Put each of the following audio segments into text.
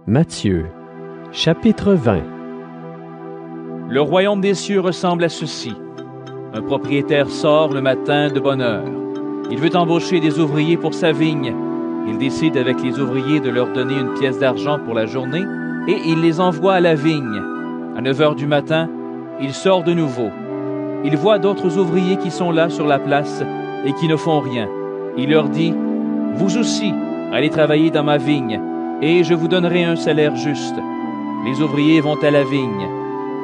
Matthieu, chapitre 20. Le royaume des cieux ressemble à ceci. Un propriétaire sort le matin de bonne heure. Il veut embaucher des ouvriers pour sa vigne. Il décide avec les ouvriers de leur donner une pièce d'argent pour la journée et il les envoie à la vigne. À 9 heures du matin, il sort de nouveau. Il voit d'autres ouvriers qui sont là sur la place et qui ne font rien. Il leur dit, « Vous aussi, allez travailler dans ma vigne, et je vous donnerai un salaire juste. » Les ouvriers vont à la vigne.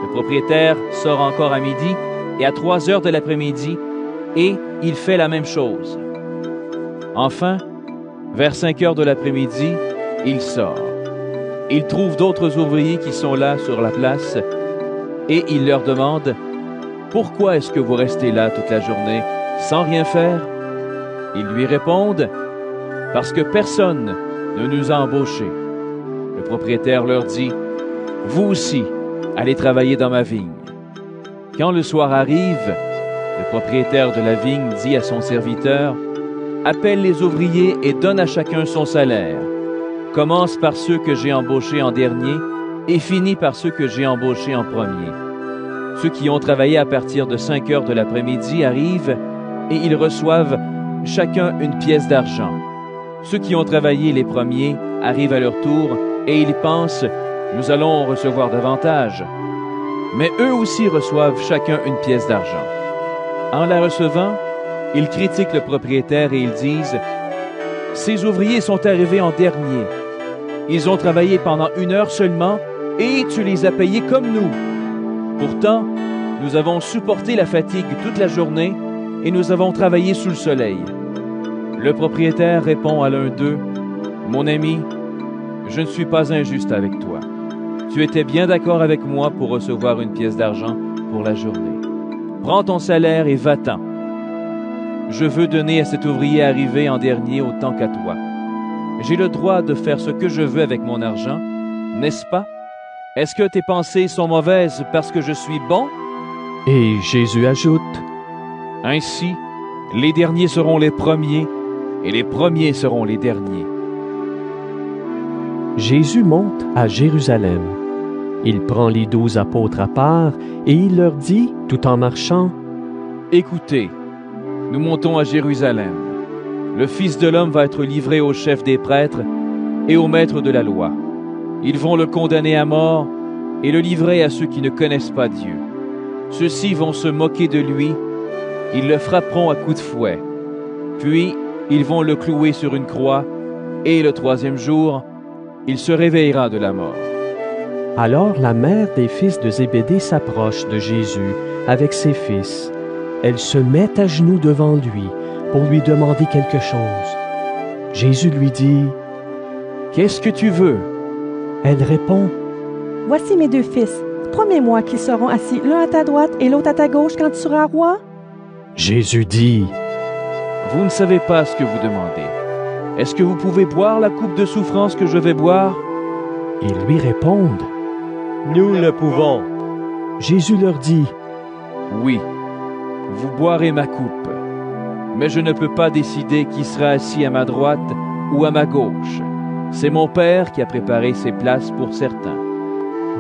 Le propriétaire sort encore à midi et à 3 heures de l'après-midi, et il fait la même chose. Enfin, vers 5 heures de l'après-midi, il sort. Il trouve d'autres ouvriers qui sont là sur la place, et il leur demande, « Pourquoi est-ce que vous restez là toute la journée sans rien faire? » Ils lui répondent, « Parce que personne ne nous a embauchés. » Le propriétaire leur dit, « Vous aussi, allez travailler dans ma vigne. » Quand le soir arrive, le propriétaire de la vigne dit à son serviteur, « Appelle les ouvriers et donne à chacun son salaire. Commence par ceux que j'ai embauchés en dernier et finis par ceux que j'ai embauchés en premier. » Ceux qui ont travaillé à partir de 5 heures de l'après-midi arrivent et ils reçoivent chacun une pièce d'argent. Ceux qui ont travaillé les premiers arrivent à leur tour et ils pensent « Nous allons recevoir davantage. » Mais eux aussi reçoivent chacun une pièce d'argent. En la recevant, ils critiquent le propriétaire et ils disent « Ces ouvriers sont arrivés en dernier. Ils ont travaillé pendant 1 heure seulement et tu les as payés comme nous. Pourtant, nous avons supporté la fatigue toute la journée et nous avons travaillé sous le soleil. » Le propriétaire répond à l'un d'eux, « Mon ami, je ne suis pas injuste avec toi. Tu étais bien d'accord avec moi pour recevoir une pièce d'argent pour la journée. Prends ton salaire et va-t'en. Je veux donner à cet ouvrier arrivé en dernier autant qu'à toi. J'ai le droit de faire ce que je veux avec mon argent, n'est-ce pas? Est-ce que tes pensées sont mauvaises parce que je suis bon? » Et Jésus ajoute, « Ainsi, les derniers seront les premiers, et les premiers seront les derniers. » Jésus monte à Jérusalem. Il prend les 12 apôtres à part et il leur dit, tout en marchant, « Écoutez, nous montons à Jérusalem. Le Fils de l'homme va être livré aux chefs des prêtres et aux maîtres de la loi. Ils vont le condamner à mort et le livrer à ceux qui ne connaissent pas Dieu. Ceux-ci vont se moquer de lui, ils le frapperont à coups de fouet. Puis, ils vont le clouer sur une croix et le 3e jour, il se réveillera de la mort. » Alors la mère des fils de Zébédée s'approche de Jésus avec ses fils. Elle se met à genoux devant lui pour lui demander quelque chose. Jésus lui dit, « Qu'est-ce que tu veux? » Elle répond, « Voici mes 2 fils. Promets-moi qu'ils seront assis l'un à ta droite et l'autre à ta gauche quand tu seras roi. » Jésus dit, « Vous ne savez pas ce que vous demandez. Est-ce que vous pouvez boire la coupe de souffrance que je vais boire? » Ils lui répondent, « Nous le pouvons. » Jésus leur dit, « Oui, vous boirez ma coupe, mais je ne peux pas décider qui sera assis à ma droite ou à ma gauche. C'est mon Père qui a préparé ces places pour certains. »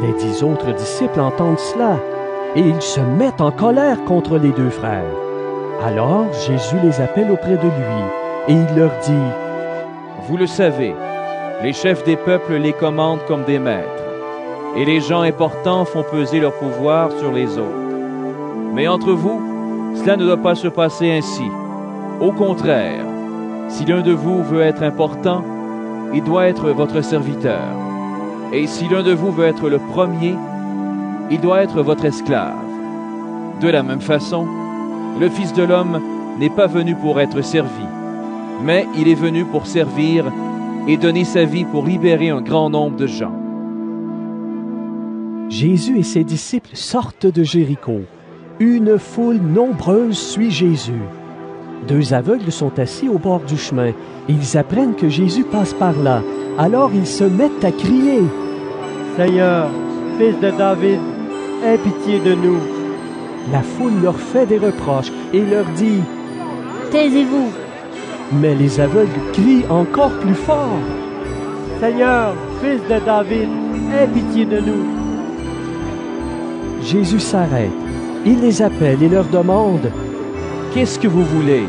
Les 10 autres disciples entendent cela, et ils se mettent en colère contre les 2 frères. Alors Jésus les appelle auprès de lui, et il leur dit, « Vous le savez, les chefs des peuples les commandent comme des maîtres, et les gens importants font peser leur pouvoir sur les autres. Mais entre vous, cela ne doit pas se passer ainsi. Au contraire, si l'un de vous veut être important, il doit être votre serviteur. Et si l'un de vous veut être le premier, il doit être votre esclave. De la même façon, le Fils de l'homme n'est pas venu pour être servi, mais il est venu pour servir et donner sa vie pour libérer un grand nombre de gens. » Jésus et ses disciples sortent de Jéricho. Une foule nombreuse suit Jésus. 2 aveugles sont assis au bord du chemin. Ils apprennent que Jésus passe par là. Alors ils se mettent à crier, « Seigneur, Fils de David, aie pitié de nous. » La foule leur fait des reproches et leur dit, « Taisez-vous. » Mais les aveugles crient encore plus fort, « Seigneur, Fils de David, aie pitié de nous. Jésus s'arrête. Il les appelle et leur demande: Qu'est-ce que vous voulez?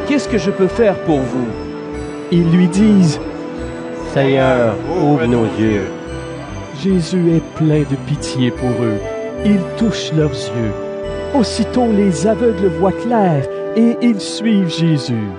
Qu'est-ce que je peux faire pour vous? Ils lui disent: Seigneur, ouvre nos yeux. Jésus est plein de pitié pour eux. Il touche leurs yeux. Aussitôt les aveugles voient clair et ils suivent Jésus.